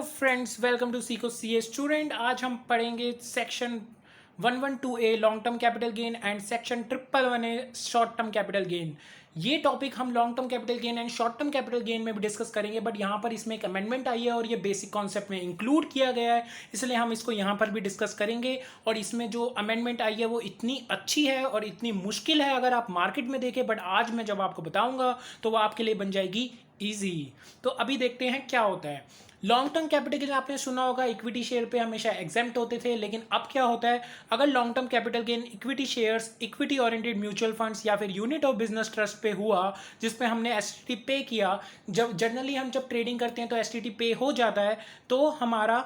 Friends, welcome to सीको C A student. आज हम पढ़ेंगे section 112A long term capital gain and section 111A short term capital gain. ये topic हम long term capital gain and short term capital gain में भी discuss करेंगे, but यहाँ पर इसमें एक अमेंडमेंट आई है और ये बेसिक कॉन्सेप्ट में इंक्लूड किया गया है, इसलिए हम इसको यहाँ पर भी डिस्कस करेंगे। और इसमें जो अमेंडमेंट आई है वो इतनी अच्छी है और इतनी मुश्किल है अगर आप मार्केट में देखें, बट आज मैं जब आपको बताऊंगा तो वो आपके लिए बन जाएगी ईजी। तो अभी देखते हैं क्या होता है। लॉन्ग टर्म कैपिटल गेन आपने सुना होगा, इक्विटी शेयर पे हमेशा एग्जेम्प्ट होते थे, लेकिन अब क्या होता है, अगर long term capital gain equity shares, equity oriented mutual funds या फिर यूनिट ऑफ बिजनेस ट्रस्ट पे हुआ जिसपे हमने एसटीटी पे किया, जब जनरली हम जब ट्रेडिंग करते हैं तो एसटीटी पे हो जाता है, तो हमारा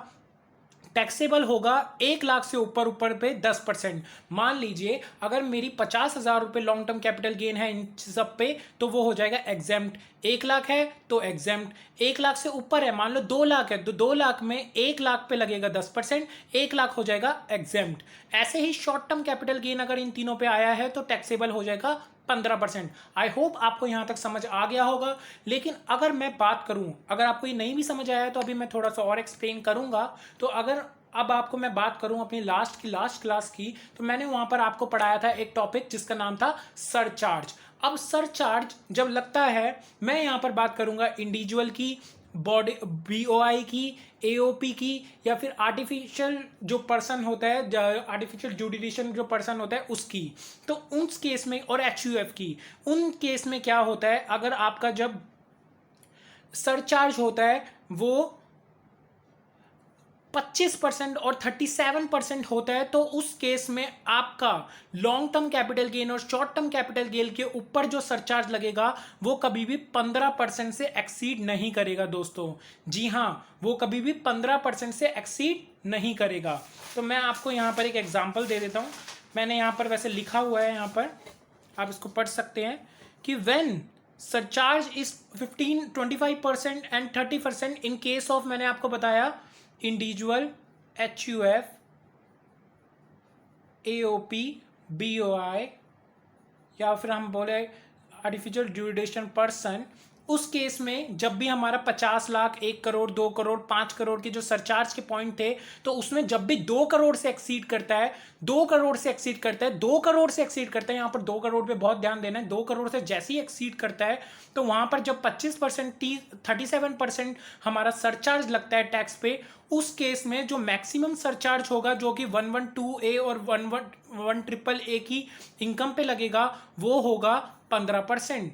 टैक्सेबल होगा 1 लाख से ऊपर पे 10%। मान लीजिए अगर मेरी 50,000 रुपये लॉन्ग टर्म कैपिटल गेन है इन सब पे, तो वो हो जाएगा एग्जेम्प्ट। 1 लाख है तो एग्जेम्प्ट। 1 लाख से ऊपर है, मान लो 2 लाख है, तो 2 लाख में 1 लाख पे लगेगा 10%, 1 लाख हो जाएगा एग्जेम्प्ट। ऐसे ही शॉर्ट टर्म कैपिटल गेन अगर इन तीनों पे आया है तो टैक्सेबल हो जाएगा 15%। आई होप आपको यहाँ तक समझ आ गया होगा। लेकिन अगर मैं बात करूँ, अगर आपको ये नहीं भी समझ आया है तो अभी मैं थोड़ा सा और एक्सप्लेन करूँगा। तो अगर अब आपको मैं बात करूं अपनी लास्ट क्लास की, तो मैंने वहां पर आपको पढ़ाया था एक टॉपिक जिसका नाम था सरचार्ज। अब सरचार्ज जब लगता है, मैं यहां पर बात करूंगा इंडिविजुअल की, बॉडी बीओआई की, एओपी की, या फिर आर्टिफिशियल जो पर्सन होता है, आर्टिफिशियल जुडिशन जो पर्सन होता है उसकी। तो उस केस में, और एचयूएफ की, उन केस में क्या होता है, अगर आपका जब सरचार्ज होता है वो 25% और 37% होता है, तो उस केस में आपका लॉन्ग टर्म कैपिटल गेन और शॉर्ट टर्म कैपिटल गेन के ऊपर जो सरचार्ज लगेगा वो कभी भी 15% से एक्सीड नहीं करेगा दोस्तों। जी हाँ, वो कभी भी 15% से एक्सीड नहीं करेगा। तो मैं आपको यहाँ पर एक एग्जाम्पल दे देता हूँ। मैंने यहाँ पर वैसे लिखा हुआ है, यहाँ पर आप इसको पढ़ सकते हैं कि when surcharge is 25% and 30% in case of, मैंने आपको बताया, इंडिविजुअल, एचयूएफ, एओपी, बीओआई, या फिर हम बोले आर्टिफिशियल ड्यूरेशन पर्सन। उस केस में जब भी हमारा 50 लाख, 1 करोड़, 2 करोड़, 5 करोड़ के जो सरचार्ज के पॉइंट थे, तो उसमें जब भी 2 करोड़ से एक्सीड करता है, 2 करोड़ से एक्सीड करता है, 2 करोड़ से एक्सीड करता है, यहाँ पर 2 करोड़ पे बहुत ध्यान देना है, 2 करोड़ से जैसे ही एक्सीड करता है तो वहां पर जब 25%, 37% हमारा सरचार्ज लगता है टैक्स पे, उस केस में जो मैक्सिमम सरचार्ज होगा, जो कि 112A और 111A की इनकम पे लगेगा, वो होगा 15%।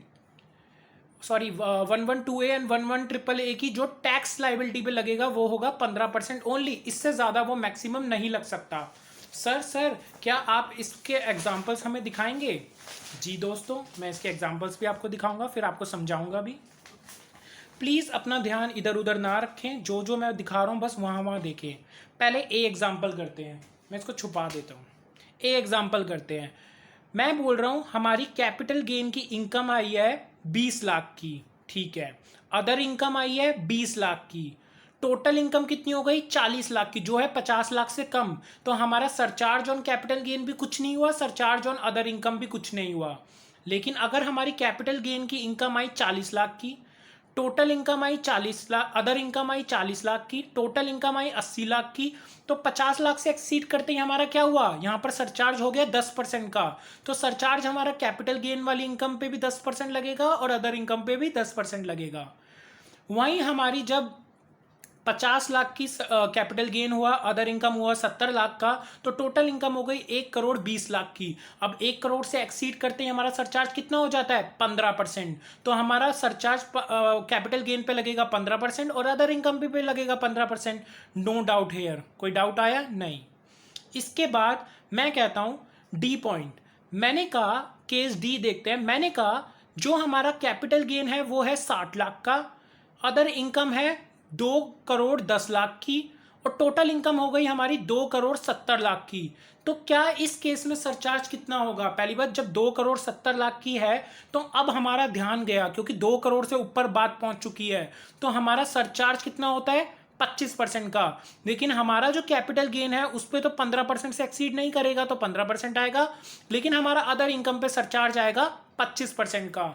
सॉरी, 112A एंड 113AA की जो टैक्स लाइबिलिटी पे लगेगा वो होगा 15% ओनली। इससे ज़्यादा वो मैक्सिमम नहीं लग सकता। सर क्या आप इसके एग्जांपल्स हमें दिखाएंगे? जी दोस्तों, मैं इसके एग्जांपल्स भी आपको दिखाऊंगा, फिर आपको समझाऊंगा भी। प्लीज़ अपना ध्यान इधर उधर ना रखें, जो जो मैं दिखा रहा हूँ बस वहाँ देखें। पहले ए एग्जाम्पल करते हैं, मैं इसको छुपा देता हूँ। ए एग्जाम्पल करते हैं। मैं बोल रहा हूँ हमारी कैपिटल गेन की इनकम आई है 20 लाख की, ठीक है। अदर इनकम आई है 20 लाख की। टोटल इनकम कितनी हो गई? 40 लाख की, जो है 50 लाख से कम। तो हमारा सरचार्ज ऑन कैपिटल गेन भी कुछ नहीं हुआ, सरचार्ज ऑन अदर इनकम भी कुछ नहीं हुआ। लेकिन अगर हमारी कैपिटल गेन की इनकम आई 40 लाख की, टोटल इनकम आई 40 लाख, अदर इनकम आई 40 लाख की, टोटल इनकम आई 80 लाख की, तो 50 लाख से एक्सीड करते ही हमारा क्या हुआ, यहाँ पर सरचार्ज हो गया 10% का। तो सरचार्ज हमारा कैपिटल गेन वाली इनकम पे भी 10% लगेगा और अदर इनकम पे भी 10% लगेगा। वहीं हमारी जब 50 लाख की कैपिटल गेन हुआ, अदर इनकम हुआ 70 लाख का, तो टोटल इनकम हो गई 1 करोड़ 20 लाख की। अब 1 करोड़ से एक्सीड करते ही हमारा सरचार्ज कितना हो जाता है? 15%। तो हमारा सरचार्ज कैपिटल गेन पे लगेगा 15% और अदर इनकम पे लगेगा 15%। नो डाउट हेयर, कोई डाउट आया? नहीं। इसके बाद मैं कहता हूं डी पॉइंट। मैंने कहा केस डी देखते हैं। मैंने कहा जो हमारा कैपिटल गेन है वो है 60 लाख का, अदर इनकम है 2 करोड़ 10 लाख की, और टोटल इनकम हो गई हमारी 2 करोड़ 70 लाख की। तो क्या इस केस में सरचार्ज कितना होगा? पहली बात, जब 2 करोड़ 70 लाख की है तो अब हमारा ध्यान गया, क्योंकि 2 करोड़ से ऊपर बात पहुंच चुकी है, तो हमारा सरचार्ज कितना होता है? 25% का। लेकिन हमारा जो कैपिटल गेन है उस पर तो 15% से एक्सीड नहीं करेगा, तो 15% आएगा। लेकिन हमारा अदर इनकम पे सरचार्ज आएगा 25% का।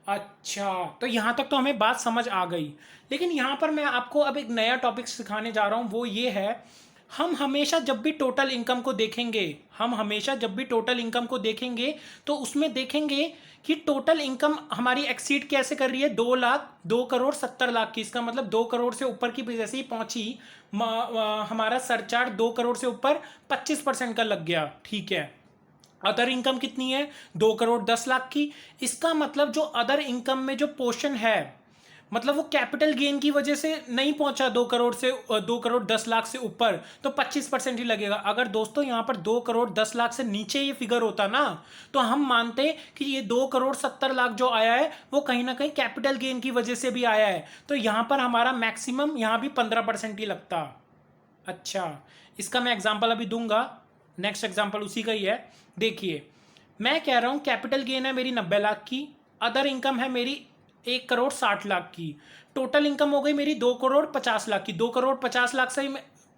अच्छा, तो यहाँ तक तो हमें बात समझ आ गई। लेकिन यहाँ पर मैं आपको अब एक नया टॉपिक सिखाने जा रहा हूँ, वो ये है, हम हमेशा जब भी टोटल इनकम को देखेंगे, हम हमेशा जब भी टोटल इनकम को देखेंगे तो उसमें देखेंगे कि टोटल इनकम हमारी एक्सीड कैसे कर रही है, 2,02,70,00,000 की। इसका मतलब 2 करोड़ से ऊपर की जैसे ही पहुंची, हमारा सरचार्ज 2 करोड़ से ऊपर 25% का लग गया, ठीक है। अदर इनकम कितनी है, 2,10,00,000 की। इसका मतलब जो अदर इनकम में जो पोर्शन है, मतलब वो कैपिटल गेन की वजह से नहीं पहुंचा 2,10,00,000 से ऊपर, तो 25% ही लगेगा। अगर दोस्तों यहाँ पर 2,10,00,000 से नीचे ये फिगर होता ना, तो हम मानते कि ये 2,70,00,000 जो आया है वो कहीं ना कहीं कैपिटल गेन की वजह से भी आया है, तो यहाँ पर हमारा मैक्सिमम यहाँ भी 15% ही लगता। अच्छा, इसका मैं एग्जांपल अभी दूंगा, नेक्स्ट एग्जांपल उसी का ही है। देखिए, मैं कह रहा हूँ कैपिटल गेन है मेरी 90,00,000 की, अदर इनकम है मेरी 1,60,00,000 की, टोटल इनकम हो गई मेरी 2,50,00,000 की। 2,50,00,000 से ही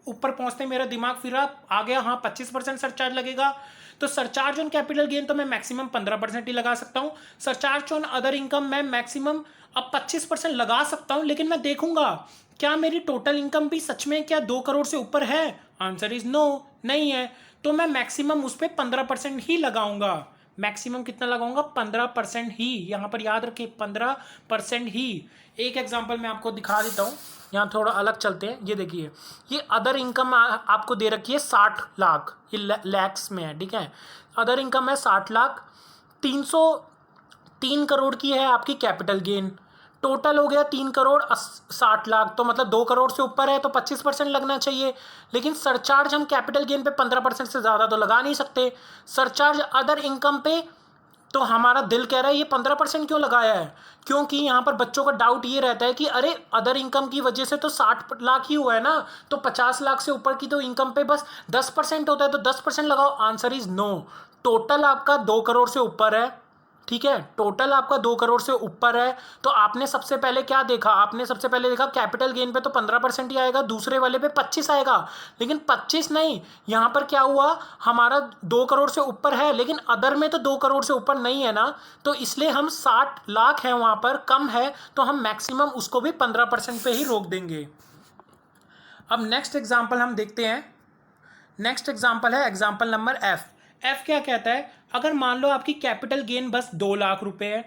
ऊपर पहुंचते मेरा दिमाग फिर आ गया, हाँ 25% सरचार्ज लगेगा। तो सरचार्ज ऑन कैपिटल गेन तो मैं मैक्सिमम 15% ही लगा सकता हूँ। सरचार्ज ऑन अदर इनकम मैं मैक्सिमम अब 25% लगा सकता हूँ, लेकिन मैं देखूंगा क्या मेरी टोटल इनकम भी सच में क्या 2 करोड़ से ऊपर है। आंसर इज नो, नहीं है। तो मैं मैक्सिमम उस पर 15% ही लगाऊंगा। मैक्सिमम कितना लगाऊंगा, 15% ही। यहां पर याद रखें 15% ही। एक एग्जांपल मैं आपको दिखा देता हूं, यहाँ थोड़ा अलग चलते हैं। ये देखिए, ये अदर इनकम आपको दे रखी है 60,00,000, ये लैक्स में है, ठीक है। अदर इनकम है 60,00,000, 303 करोड़ की है आपकी कैपिटल गेन। टोटल हो गया 3,60,00,000, तो मतलब 2 करोड़ से ऊपर है तो 25% लगना चाहिए। लेकिन सरचार्ज हम कैपिटल गेन पे 15% से ज़्यादा तो लगा नहीं सकते। सरचार्ज अदर इनकम पे तो हमारा दिल कह रहा है ये 15% क्यों लगाया है, क्योंकि यहाँ पर बच्चों का डाउट ये रहता है कि अरे अदर इनकम की वजह से तो 60,00,000 ही हुआ है ना, तो 50,00,000 से ऊपर की तो इनकम पे बस 10% होता है, तो 10% लगाओ। Answer is no. टोटल आपका 2 करोड़ से ऊपर है, ठीक है, टोटल आपका 2 करोड़ से ऊपर है। तो आपने सबसे पहले क्या देखा, आपने सबसे पहले देखा कैपिटल गेन पे तो 15% ही आएगा, दूसरे वाले पे 25 आएगा। लेकिन 25 नहीं, यहाँ पर क्या हुआ, हमारा 2 करोड़ से ऊपर है, लेकिन अदर में तो 2 करोड़ से ऊपर नहीं है ना, तो इसलिए हम 60,00,000 है वहाँ पर कम है, तो हम मैक्सिमम उसको भी 15% पे ही रोक देंगे। अब नेक्स्ट एग्जाम्पल हम देखते हैं। नेक्स्ट एग्जाम्पल है एग्जाम्पल नंबर एफ। एफ क्या कहता है, अगर मान लो आपकी कैपिटल गेन बस 2 लाख रुपए है,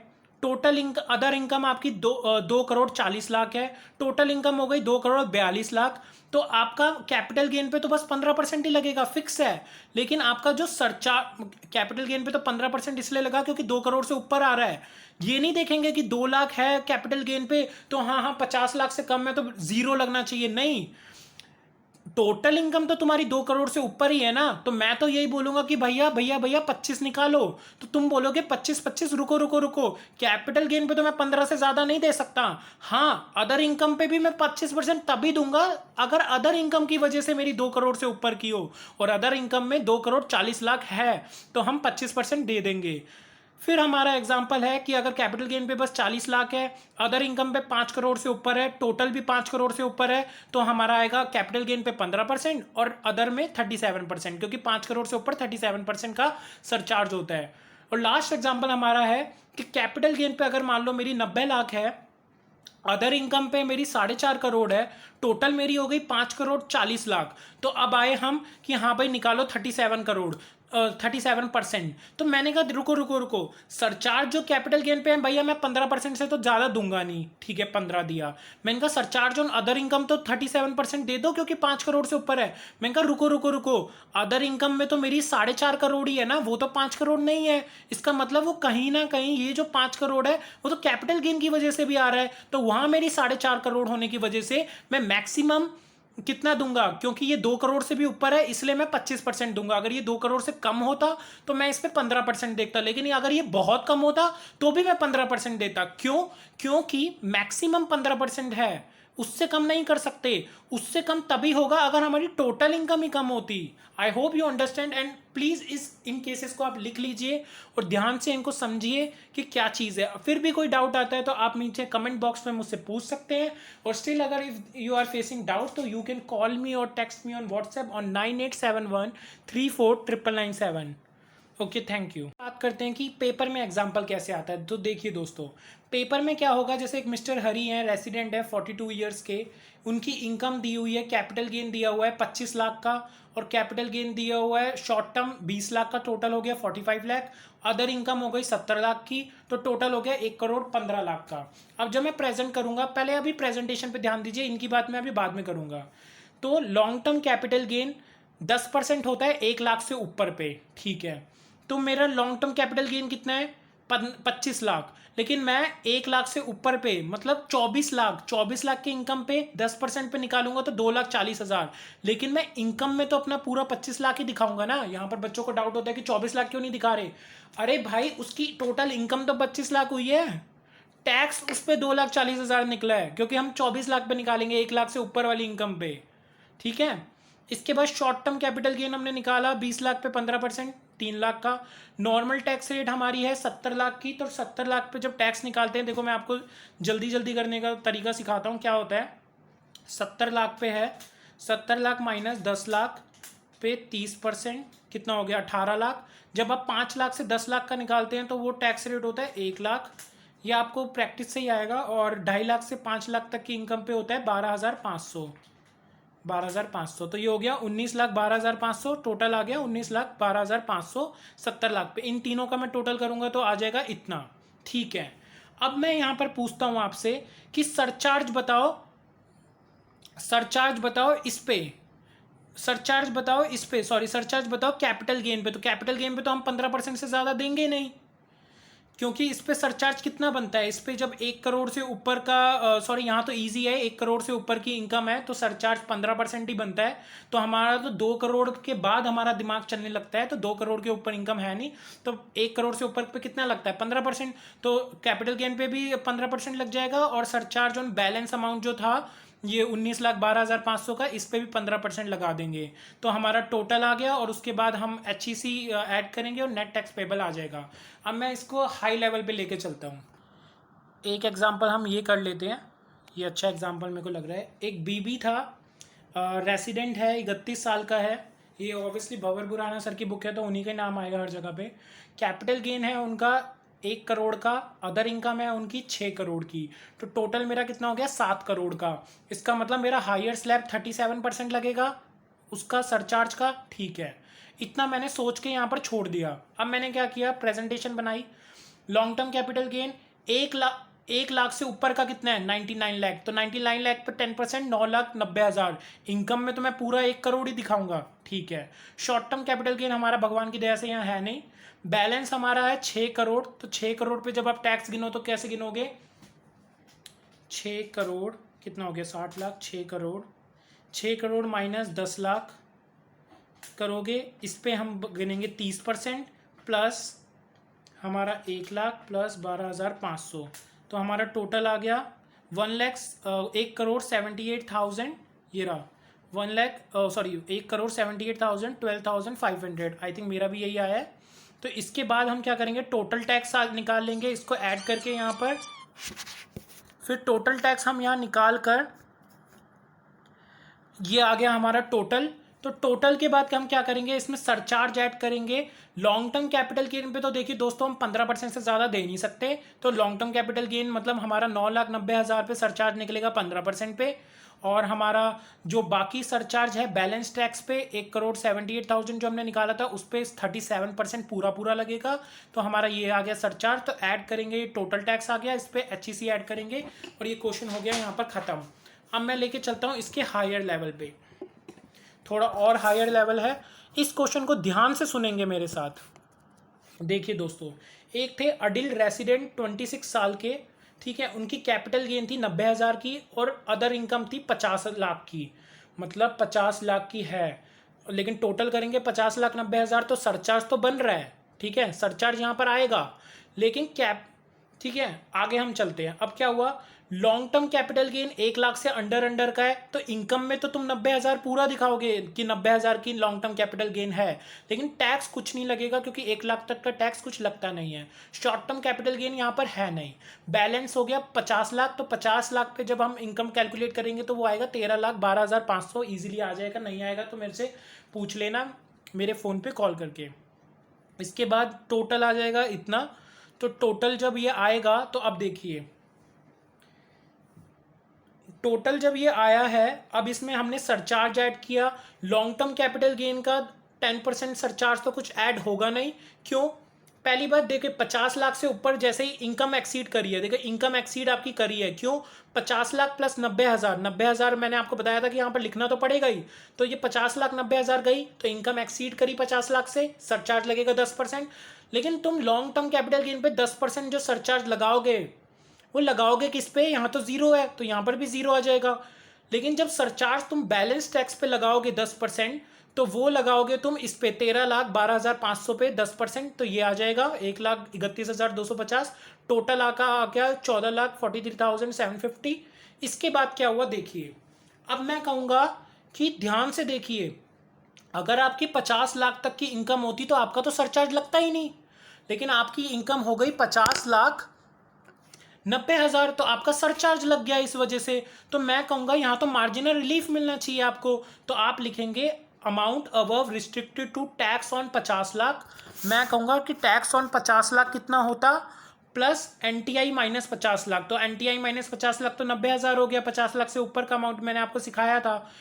टोटल अदर इनकम आपकी 2,40,00,000 है, टोटल इनकम हो गई 2,42,00,000, तो आपका कैपिटल गेन पे तो बस 15% ही लगेगा, फिक्स है। लेकिन आपका जो सरचार्ज कैपिटल गेन पे तो 15% इसलिए लगा क्योंकि 2 करोड़ से ऊपर आ रहा है। ये नहीं देखेंगे कि 2 लाख है कैपिटल गेन पे तो हाँ हाँ 50,00,000 से कम है तो जीरो लगना चाहिए, नहीं। टोटल इनकम तो तुम्हारी 2 करोड़ से ऊपर ही है ना, तो मैं तो यही बोलूंगा कि भैया भैया भैया 25 निकालो, तो तुम बोलोगे 25 रुको रुको रुको, कैपिटल गेन पे तो मैं 15 से ज्यादा नहीं दे सकता। हाँ, अदर इनकम पे भी मैं 25% तभी दूंगा अगर अदर इनकम की वजह से मेरी 2 करोड़ से ऊपर की हो, और अदर इनकम में 2,40,00,000 है तो हम 25% दे देंगे। फिर हमारा एग्जाम्पल है कि अगर कैपिटल गेन पे बस 40,00,000 है, अदर इनकम पे 5 करोड़ से ऊपर है, टोटल भी 5 करोड़ से ऊपर है, तो हमारा आएगा कैपिटल गेन पे 15% और अदर में 37%, क्योंकि 5 करोड़ से ऊपर 37% का सरचार्ज होता है। और लास्ट एग्जाम्पल हमारा है कि कैपिटल गेन पे अगर मान लो मेरी 90,00,000 है, अदर इनकम पे मेरी 4.5 करोड़ है, टोटल मेरी हो गई 5,40,00,000। तो अब आए हम कि हाँ भाई निकालो 37 करोड़, 37%। तो मैंने कहा रुको रुको रुको, सरचार्ज जो कैपिटल गेन पे है भैया मैं 15% से तो ज़्यादा दूंगा नहीं, ठीक है 15 दिया। मैंने कहा सरचार्ज ऑन अदर इनकम तो 37% दे दो क्योंकि 5 करोड़ से ऊपर है। मैंने कहा रुको रुको रुको, अदर इनकम में तो मेरी 4.5 करोड़ ही है ना, वो तो 5 करोड़ नहीं है। इसका मतलब वो कहीं ना कहीं ये जो 5 करोड़ है वो तो कैपिटल गेन की वजह से भी आ रहा है, तो वहां मेरी 4.5 करोड़ होने की वजह से मैं मैक्सिमम कितना दूंगा, क्योंकि ये 2 करोड़ से भी ऊपर है इसलिए मैं 25% दूंगा। अगर ये 2 करोड़ से कम होता तो मैं इस पर 15% देता, लेकिन अगर ये बहुत कम होता तो भी मैं 15% देता। क्यों, क्योंकि मैक्सिमम 15% है, उससे कम नहीं कर सकते। उससे कम तभी होगा अगर हमारी टोटल इनकम ही कम होती। I hope you understand, and please इस इन केसेस को आप लिख लीजिए और ध्यान से इनको समझिए कि क्या चीज़ है। फिर भी कोई डाउट आता है तो आप नीचे कमेंट बॉक्स में मुझसे पूछ सकते हैं, और स्टिल अगर if you are facing doubt तो यू कैन कॉल मी और text me on WhatsApp on 9871349997। Okay, thank you. बात करते हैं कि पेपर में एग्जाम्पल कैसे आता है। तो देखिए दोस्तों, पेपर में क्या होगा, जैसे एक मिस्टर हरी हैं, रेसिडेंट है, 42 ईयर्स के, उनकी इनकम दी हुई है, कैपिटल गेन दिया हुआ है 25 लाख का, और कैपिटल गेन दिया हुआ है शॉर्ट टर्म 20 लाख का, टोटल हो गया 45 लाख। अदर इनकम हो गई 70 लाख की, तो टोटल हो गया 1 करोड़ 15 लाख का। अब जब मैं प्रेजेंट करूंगा, पहले अभी प्रेजेंटेशन पे ध्यान दीजिए, इनकी बात मैं अभी बाद में करूंगा। तो लॉन्ग टर्म कैपिटल गेन 10% होता है 1 लाख से ऊपर पे, ठीक है। तो मेरा लॉन्ग टर्म कैपिटल गेन कितना है, 25 लाख। लेकिन मैं 1 लाख से ऊपर पे, मतलब 24 लाख के इनकम पे 10% पे निकालूंगा तो 2,40,000। लेकिन मैं इनकम में तो अपना पूरा 25 लाख ही दिखाऊंगा ना। यहाँ पर बच्चों को डाउट होता है कि 24 लाख क्यों नहीं दिखा रहे। अरे भाई, उसकी टोटल इनकम तो 25 लाख हुई है, टैक्स उस पर 2,40,000 निकला है, क्योंकि हम 24 लाख पे निकालेंगे 1 लाख से ऊपर वाली इनकम पे, ठीक है। इसके बाद शॉर्ट टर्म कैपिटल गेन हमने निकाला 20 लाख पे 15%, 3 लाख का। नॉर्मल टैक्स रेट हमारी है 70 लाख की। तो 70 लाख पे जब टैक्स निकालते हैं, देखो मैं आपको जल्दी जल्दी करने का तरीका सिखाता हूँ। क्या होता है, 70 लाख पे है, 70 लाख माइनस 10 लाख पे 30%, कितना हो गया 18 लाख। जब आप 5 लाख से 10 लाख का निकालते हैं तो वो टैक्स रेट होता है 1 लाख। ये आपको प्रैक्टिस से ही आएगा। और 2.5 लाख से 5 लाख तक की इनकम पे होता है 12,500, 12,500। तो ये हो गया 19,12,500, टोटल आ गया 19,12,500 70 लाख पे। इन तीनों का मैं टोटल करूंगा तो आ जाएगा इतना, ठीक है। अब मैं यहां पर पूछता हूं आपसे कि सरचार्ज बताओ, सरचार्ज बताओ इस पे, सरचार्ज बताओ इस पे, सॉरी सरचार्ज बताओ कैपिटल गेन पे। तो कैपिटल गेन पे तो हम 15% से ज़्यादा देंगे नहीं, क्योंकि इस पे सरचार्ज कितना बनता है। इस पे जब 1 करोड़ से ऊपर का, सॉरी यहाँ तो इजी है, 1 करोड़ से ऊपर की इनकम है तो सरचार्ज 15% ही बनता है। तो हमारा तो 2 करोड़ के बाद हमारा दिमाग चलने लगता है, तो 2 करोड़ के ऊपर इनकम है नहीं, तो 1 करोड़ से ऊपर पे कितना लगता है 15%। तो कैपिटल गेन पे भी 15% लग जाएगा, और सरचार्ज ऑन बैलेंस अमाउंट जो था ये 19,12,500 का, इस पे भी 15% लगा देंगे। तो हमारा टोटल आ गया, और उसके बाद हम HEC ऐड करेंगे और नेट टैक्स पेबल आ जाएगा। अब मैं इसको हाई लेवल पे लेके चलता हूँ। एक एग्जांपल हम ये कर लेते हैं, ये अच्छा एग्जांपल मेरे को लग रहा है। एक बीबी था, रेसिडेंट है, 31 साल का है। ये ऑब्वियसली भंवर बुराना सर की बुक है तो उन्हीं का नाम आएगा हर जगह पे। कैपिटल गेन है उनका 1 करोड़ का, अदर इनकम है उनकी 6 करोड़ की। तो टोटल मेरा कितना हो गया 7 करोड़ का। इसका मतलब मेरा हायर स्लैब 37% लगेगा उसका सरचार्ज का, ठीक है। इतना मैंने सोच के यहाँ पर छोड़ दिया। अब मैंने क्या किया, प्रेजेंटेशन बनाई। Long term capital gain 1 lakh, 1 lakh से ऊपर का कितना है 99 लाख। तो 99 लाख पे 10%, 9,90,000। इनकम में तो मैं पूरा 1 करोड़ ही दिखाऊंगा, ठीक है। शॉर्ट टर्म कैपिटल गेन हमारा भगवान की दया से यहाँ है नहीं। बैलेंस हमारा है 6 करोड़। तो 6 करोड़ पे जब आप टैक्स गिनो तो कैसे गिनोगे, 6 करोड़ कितना हो गया 60 लाख, 6 करोड़, 6 करोड़ माइनस 10 लाख करोगे, इस पे हम गिनेंगे 30%, प्लस हमारा 1 लाख प्लस 12,500। तो हमारा टोटल आ गया 1 लाख 1,78,000। ये रहा 1 लाख, सॉरी 1,78,000, 12,500। आई थिंक मेरा भी यही आया है। तो इसके बाद हम क्या करेंगे, टोटल टैक्स निकाल लेंगे, इसको ऐड करके यहाँ पर। फिर टोटल टैक्स हम यहाँ निकाल कर, ये आ गया हमारा टोटल। तो टोटल के बाद हम क्या करेंगे, इसमें सरचार्ज ऐड करेंगे। लॉन्ग टर्म कैपिटल गेन पे तो देखिए दोस्तों हम 15% से ज़्यादा दे नहीं सकते। तो लॉन्ग टर्म कैपिटल गेन मतलब हमारा 9,90,000 पे सरचार्ज निकलेगा 15% पे। और हमारा जो बाकी सरचार्ज है बैलेंस टैक्स पे 1,78,000 जो हमने निकाला था उस पर 37% पूरा पूरा लगेगा। तो हमारा ये आ गया सरचार्ज। तो ऐड करेंगे, टोटल टैक्स आ गया, इस पर HEC ऐड करेंगे, और ये क्वेश्चन हो गया यहाँ पर ख़त्म। अब मैं लेके चलता हूँ इसके हायर लेवल पे, थोड़ा और हायर लेवल है। इस क्वेश्चन को ध्यान से सुनेंगे मेरे साथ। देखिए दोस्तों, एक थे अडिल रेसिडेंट 26 साल के, ठीक है। उनकी कैपिटल गेन थी 90,000 की, और अदर इनकम थी 50 लाख की, मतलब 50 लाख की है। लेकिन टोटल करेंगे 50,90,000, तो सरचार्ज तो बन रहा है, ठीक है, सरचार्ज यहाँ पर आएगा। लेकिन कैप, ठीक है, आगे हम चलते हैं। अब क्या हुआ, long term capital gain 1 lakh से अंडर का है, तो इनकम में तो तुम 90,000 पूरा दिखाओगे कि 90,000 की लॉन्ग टर्म कैपिटल गेन है, लेकिन टैक्स कुछ नहीं लगेगा क्योंकि 1 लाख तक का टैक्स कुछ लगता नहीं है। शॉर्ट टर्म कैपिटल गेन यहाँ पर है नहीं। बैलेंस हो गया 50 लाख। तो 50 लाख पे जब हम इनकम कैलकुलेट करेंगे तो वो आएगा 13,12,500। ईजिली आ जाएगा, नहीं आएगा तो मेरे से पूछ लेना मेरे फ़ोन पे कॉल करके। इसके बाद टोटल आ जाएगा इतना। तो टोटल जब ये आएगा तो अब देखिए, टोटल जब ये आया है, अब इसमें हमने सरचार्ज ऐड किया। लॉन्ग टर्म कैपिटल गेन का 10% सरचार्ज तो कुछ ऐड होगा नहीं। क्यों? पहली बात देखिए, 50 लाख से ऊपर जैसे ही इनकम एक्सीड करी है, देखिए इनकम एक्सीड आपकी करी है, क्यों? 50 लाख प्लस 90,000, 90,000 मैंने आपको बताया था कि यहाँ पर लिखना तो पड़ेगा ही। तो ये 50 लाख 90,000 गई, तो इनकम एक्सीड करी 50 लाख से, सरचार्ज लगेगा 10%। लेकिन तुम लॉन्ग टर्म कैपिटल गेन पे 10% जो सरचार्ज लगाओगे, वो लगाओगे किस पे? यहाँ तो जीरो है, तो यहाँ पर भी जीरो आ जाएगा। लेकिन जब सरचार्ज तुम बैलेंस टैक्स पे लगाओगे 10%, तो वो लगाओगे तुम इस पे 13,12,500 पे 10%, तो ये आ जाएगा 1,31,250। टोटल आ गया 14,43,750। इसके बाद क्या हुआ देखिए, अब मैं कहूँगा कि ध्यान से देखिए, अगर आपकी 50 लाख तक की इनकम होती तो आपका तो सरचार्ज लगता ही नहीं, लेकिन आपकी इनकम हो गई 50,90,000, तो आपका सरचार्ज लग गया इस वजह से। तो मैं कहूँगा यहाँ तो मार्जिनल रिलीफ मिलना चाहिए आपको। तो आप लिखेंगे amount above restricted to tax on 50 lakh. मैं कहूँगा कि टैक्स ऑन 50 लाख कितना होता, प्लस NTI माइनस 50 लाख। तो NTI माइनस 50 लाख तो 90,000 हो गया। 50 लाख से ऊपर का अमाउंट मैंने आपको सिखाया था।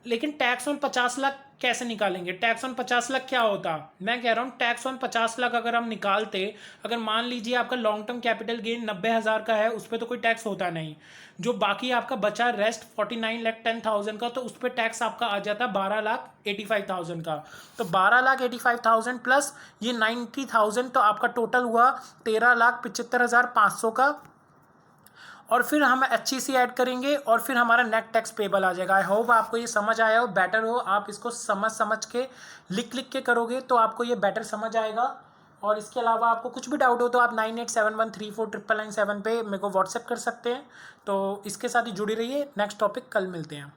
लेकिन टैक्स ऑन 50 लाख कैसे निकालेंगे? टैक्स ऑन 50 लाख क्या होता? मैं कह रहा हूँ टैक्स ऑन 50 लाख अगर हम निकालते, अगर मान लीजिए आपका लॉन्ग टर्म कैपिटल गेन 90,000 का है, उस पर तो कोई टैक्स होता नहीं। जो बाकी आपका बचा रेस्ट 49,10,000 का, तो उस पर टैक्स आपका आ जाता 12,85,000 का। तो 12,85,000 प्लस ये 90,000, तो आपका टोटल हुआ 13,75,500 का। और फिर हम HEC ऐड करेंगे और फिर हमारा नेट टैक्स पेबल आ जाएगा। आई होप आपको ये समझ आया हो, बेटर हो। आप इसको समझ के लिख के करोगे तो आपको ये बेटर समझ आएगा। और इसके अलावा आपको कुछ भी डाउट हो तो आप 9871349997 पे मेरे को व्हाट्सएप कर सकते हैं। तो इसके साथ ही जुड़ी रहिए। नेक्स्ट टॉपिक कल मिलते हैं।